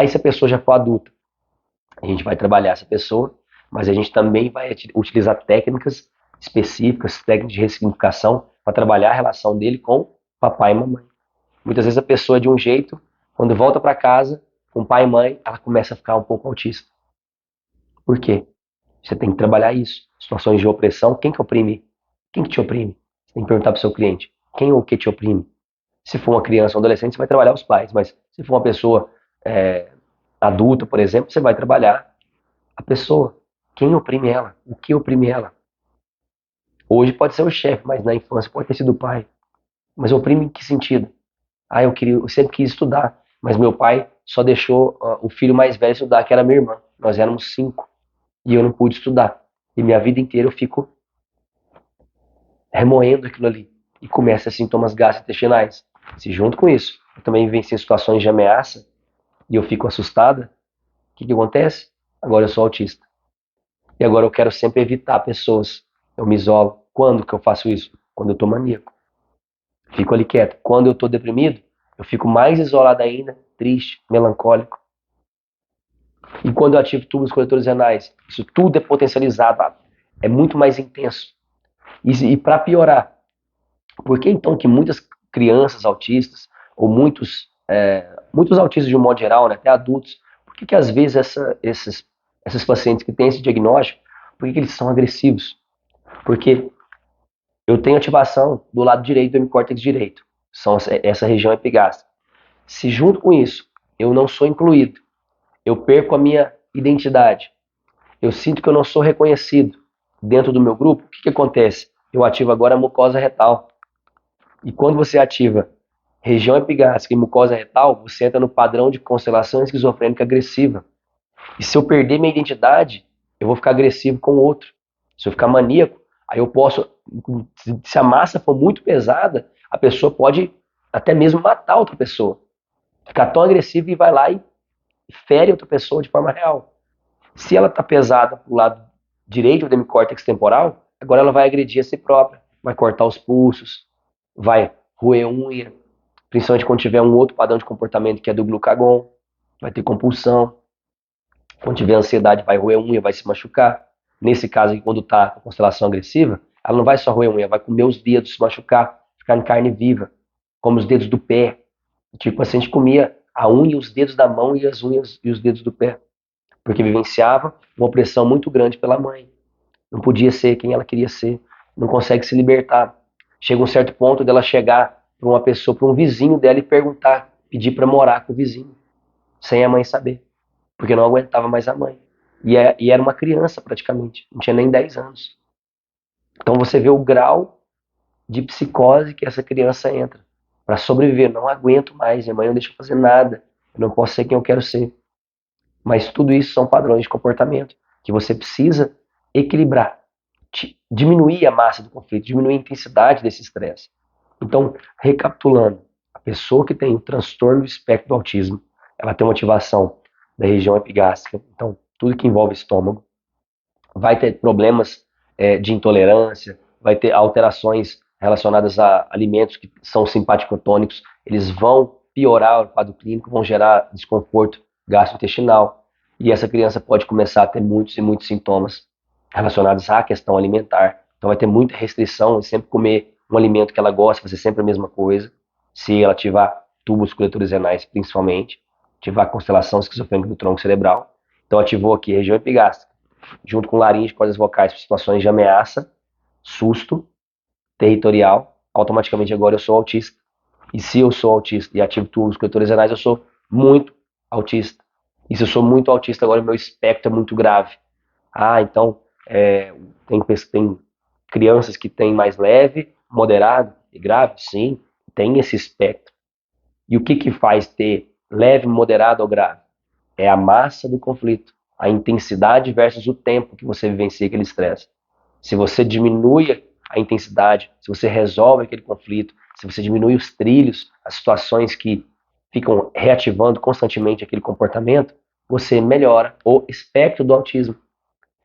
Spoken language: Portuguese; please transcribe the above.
Aí se a pessoa já for adulta, a gente vai trabalhar essa pessoa, mas a gente também vai utilizar técnicas específicas, técnicas de ressignificação, para trabalhar a relação dele com papai e mamãe. Muitas vezes a pessoa é de um jeito, quando volta para casa, com pai e mãe, ela começa a ficar um pouco autista. Por quê? Você tem que trabalhar isso. Situações de opressão, quem que oprime? Quem que te oprime? Você tem que perguntar para o seu cliente, quem ou o que te oprime? Se for uma criança ou um adolescente, você vai trabalhar os pais, mas se for uma pessoa adulta, por exemplo, você vai trabalhar a pessoa. Quem oprime ela? O que oprime ela? Hoje pode ser o chefe, mas na infância pode ter sido o pai. Mas oprime em que sentido? Ah, eu sempre quis estudar, mas meu pai só deixou o filho mais velho estudar, que era minha irmã. Nós éramos 5 e eu não pude estudar. E minha vida inteira eu fico remoendo aquilo ali e começa sintomas gastrointestinais. Se junto com isso, eu também vivenciei situações de ameaça e eu fico assustada, o que acontece? Agora eu sou autista. E agora eu quero sempre evitar pessoas. Eu me isolo. Quando que eu faço isso? Quando eu tô maníaco. Fico ali quieto. Quando eu tô deprimido, eu fico mais isolado ainda, triste, melancólico. E quando eu ativo tubos coletores renais, isso tudo é potencializado, é muito mais intenso. E para piorar, por que então que muitas crianças autistas, ou muitos autistas de um modo geral, né, até adultos, por que às vezes esses pacientes que têm esse diagnóstico, por que eles são agressivos? Porque eu tenho ativação do lado direito do hemicórtex direito, essa região epigástrica. Se junto com isso eu não sou incluído, eu perco a minha identidade, eu sinto que eu não sou reconhecido dentro do meu grupo, o que acontece? Eu ativo agora a mucosa retal. E quando você ativa região epigástrica e mucosa retal, você entra no padrão de constelação esquizofrênica agressiva. E se eu perder minha identidade, eu vou ficar agressivo com o outro. Se eu ficar maníaco, aí eu posso, se a massa for muito pesada, a pessoa pode até mesmo matar outra pessoa. Ficar tão agressiva e vai lá e fere outra pessoa de forma real. Se ela está pesada para o lado direito do hemicórtex temporal, agora ela vai agredir a si própria, vai cortar os pulsos, vai roer unha, principalmente quando tiver um outro padrão de comportamento que é do glucagon, vai ter compulsão, quando tiver ansiedade vai roer unha, vai se machucar. Nesse caso aqui, quando está com constelação agressiva, ela não vai só roer unha, vai comer os dedos, se machucar, ficar em carne viva, como os dedos do pé. Tipo, o paciente comia a unha, os dedos da mão e as unhas e os dedos do pé, porque vivenciava uma opressão muito grande pela mãe. Não podia ser quem ela queria ser, não consegue se libertar. Chega um certo ponto dela chegar para uma pessoa, para um vizinho dela e perguntar, pedir para morar com o vizinho, sem a mãe saber, porque não aguentava mais a mãe. E era uma criança praticamente, não tinha nem 10 anos. Então você vê o grau de psicose que essa criança entra para sobreviver. Não aguento mais, minha mãe não deixa eu fazer nada, eu não posso ser quem eu quero ser. Mas tudo isso são padrões de comportamento que você precisa equilibrar, diminuir a massa do conflito, diminuir a intensidade desse estresse. Então, recapitulando, a pessoa que tem o transtorno do espectro do autismo, ela tem uma ativação da região epigástrica, então tudo que envolve estômago, vai ter problemas de intolerância, vai ter alterações relacionadas a alimentos que são simpaticotônicos, eles vão piorar o quadro clínico, vão gerar desconforto gastrointestinal, e essa criança pode começar a ter muitos e muitos sintomas relacionados à questão alimentar. Então vai ter muita restrição em sempre comer um alimento que ela gosta, fazer sempre a mesma coisa, se ela ativar tubos coletores renais principalmente, ativar constelação esquizofrênica do tronco cerebral. Então ativou aqui a região epigástrica, junto com laringe, cordas vocais, para situações de ameaça, susto, territorial, automaticamente agora eu sou autista. E se eu sou autista e ativo tubos coletores renais, eu sou muito autista. E se eu sou muito autista, agora o meu espectro é muito grave. Ah, então tem crianças que têm mais leve, moderado e grave? Sim, tem esse espectro. E o que faz ter leve, moderado ou grave? É a massa do conflito, a intensidade versus o tempo que você vivencia aquele estresse. Se você diminui a intensidade, se você resolve aquele conflito, se você diminui os trilhos, as situações que ficam reativando constantemente aquele comportamento, você melhora o espectro do autismo.